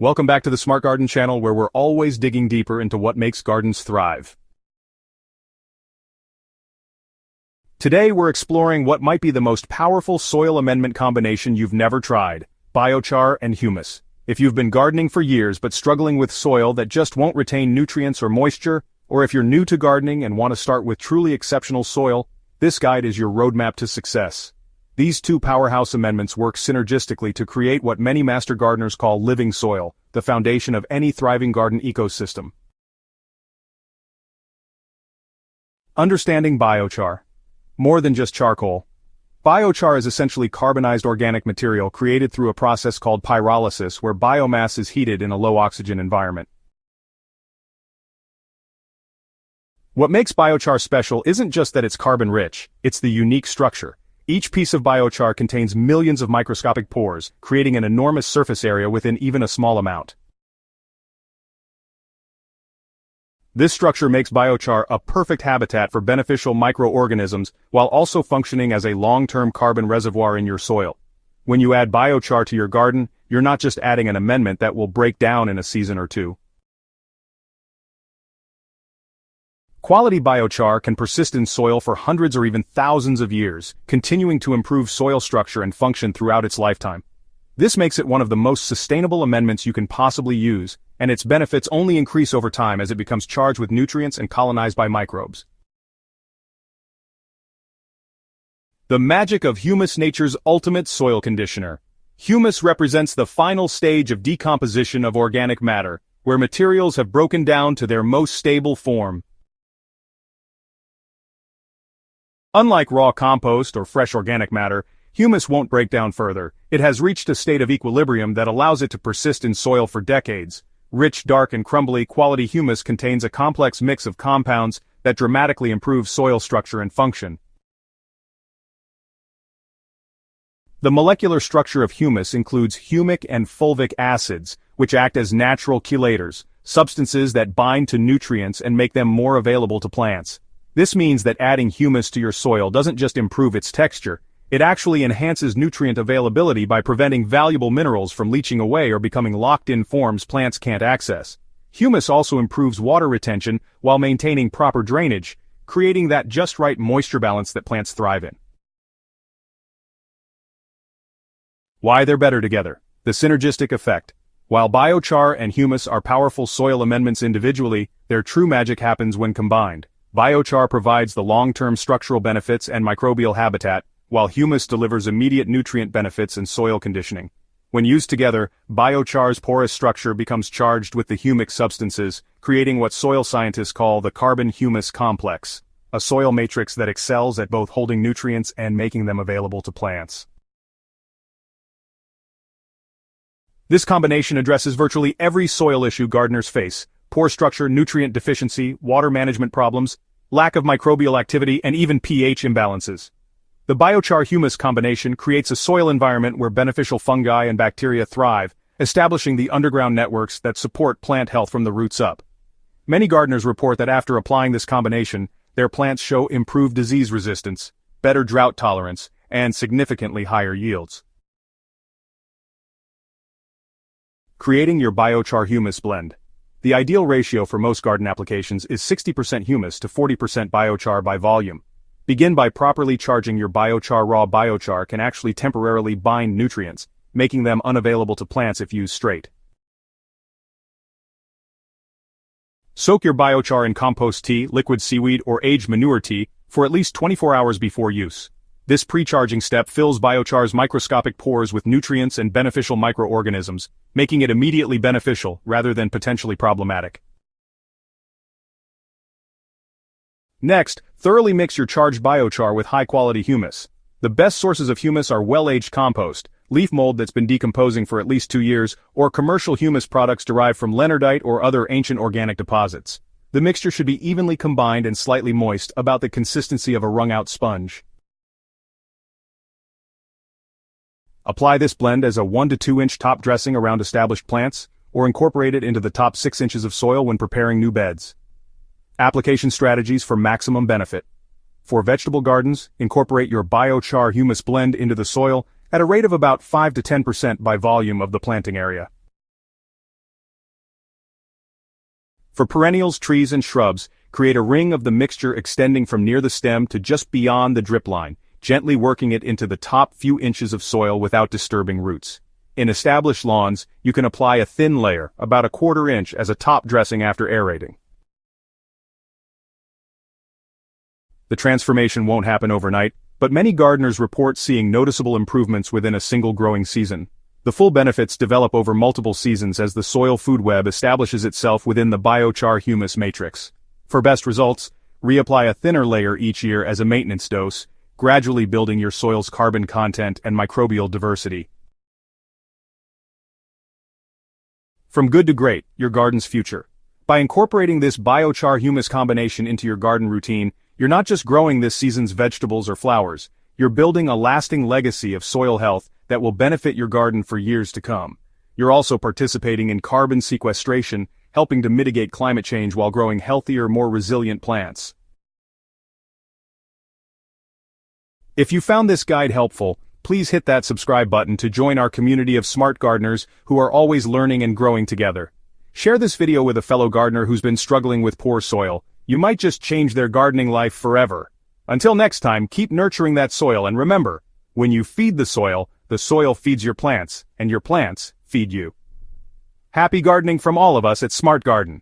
Welcome back to the Smart Garden channel, where we're always digging deeper into what makes gardens thrive. Today we're exploring what might be the most powerful soil amendment combination you've never tried: biochar and humus. If you've been gardening for years but struggling with soil that just won't retain nutrients or moisture, or if you're new to gardening and want to start with truly exceptional soil, this guide is your roadmap to success. These two powerhouse amendments work synergistically to create what many master gardeners call living soil, the foundation of any thriving garden ecosystem. Understanding biochar. More than just charcoal. Biochar is essentially carbonized organic material created through a process called pyrolysis, where biomass is heated in a low-oxygen environment. What makes biochar special isn't just that it's carbon-rich, it's the unique structure. Each piece of biochar contains millions of microscopic pores, creating an enormous surface area within even a small amount. This structure makes biochar a perfect habitat for beneficial microorganisms while also functioning as a long-term carbon reservoir in your soil. When you add biochar to your garden, you're not just adding an amendment that will break down in a season or two. Quality biochar can persist in soil for hundreds or even thousands of years, continuing to improve soil structure and function throughout its lifetime. This makes it one of the most sustainable amendments you can possibly use, and its benefits only increase over time as it becomes charged with nutrients and colonized by microbes. The magic of humus, nature's ultimate soil conditioner. Humus represents the final stage of decomposition of organic matter, where materials have broken down to their most stable form. Unlike raw compost or fresh organic matter, humus won't break down further. It has reached a state of equilibrium that allows it to persist in soil for decades. Rich, dark, and crumbly quality humus contains a complex mix of compounds that dramatically improve soil structure and function. The molecular structure of humus includes humic and fulvic acids, which act as natural chelators, substances that bind to nutrients and make them more available to plants. This means that adding humus to your soil doesn't just improve its texture, it actually enhances nutrient availability by preventing valuable minerals from leaching away or becoming locked in forms plants can't access. Humus also improves water retention while maintaining proper drainage, creating that just right moisture balance that plants thrive in. Why they're better together. The synergistic effect. While biochar and humus are powerful soil amendments individually, their true magic happens when combined. Biochar provides the long-term structural benefits and microbial habitat, while humus delivers immediate nutrient benefits and soil conditioning. When used together, biochar's porous structure becomes charged with the humic substances, creating what soil scientists call the carbon-humus complex, a soil matrix that excels at both holding nutrients and making them available to plants. This combination addresses virtually every soil issue gardeners face: poor structure, nutrient deficiency, water management problems, lack of microbial activity, and even pH imbalances. The biochar-humus combination creates a soil environment where beneficial fungi and bacteria thrive, establishing the underground networks that support plant health from the roots up. Many gardeners report that after applying this combination, their plants show improved disease resistance, better drought tolerance, and significantly higher yields. Creating your biochar-humus blend. The ideal ratio for most garden applications is 60% humus to 40% biochar by volume. Begin by properly charging your biochar. Raw biochar can actually temporarily bind nutrients, making them unavailable to plants if used straight. Soak your biochar in compost tea, liquid seaweed, or aged manure tea for at least 24 hours before use. This pre-charging step fills biochar's microscopic pores with nutrients and beneficial microorganisms, making it immediately beneficial rather than potentially problematic. Next, thoroughly mix your charged biochar with high-quality humus. The best sources of humus are well-aged compost, leaf mold that's been decomposing for at least 2 years, or commercial humus products derived from leonardite or other ancient organic deposits. The mixture should be evenly combined and slightly moist, about the consistency of a wrung-out sponge. Apply this blend as a 1 to 2 inch top dressing around established plants, or incorporate it into the top 6 inches of soil when preparing new beds. Application strategies for maximum benefit. For vegetable gardens, incorporate your biochar humus blend into the soil at a rate of about 5 to 10% by volume of the planting area. For perennials, trees, and shrubs, create a ring of the mixture extending from near the stem to just beyond the drip line, gently working it into the top few inches of soil without disturbing roots. In established lawns, you can apply a thin layer, about a quarter inch, as a top dressing after aerating. The transformation won't happen overnight, but many gardeners report seeing noticeable improvements within a single growing season. The full benefits develop over multiple seasons as the soil food web establishes itself within the biochar humus matrix. For best results, reapply a thinner layer each year as a maintenance dose, gradually building your soil's carbon content and microbial diversity. From good to great, your garden's future. By incorporating this biochar humus combination into your garden routine, you're not just growing this season's vegetables or flowers, you're building a lasting legacy of soil health that will benefit your garden for years to come. You're also participating in carbon sequestration, helping to mitigate climate change while growing healthier, more resilient plants. If you found this guide helpful, please hit that subscribe button to join our community of smart gardeners who are always learning and growing together. Share this video with a fellow gardener who's been struggling with poor soil. You might just change their gardening life forever. Until next time, keep nurturing that soil, and remember, when you feed the soil feeds your plants, and your plants feed you. Happy gardening from all of us at Smart Garden.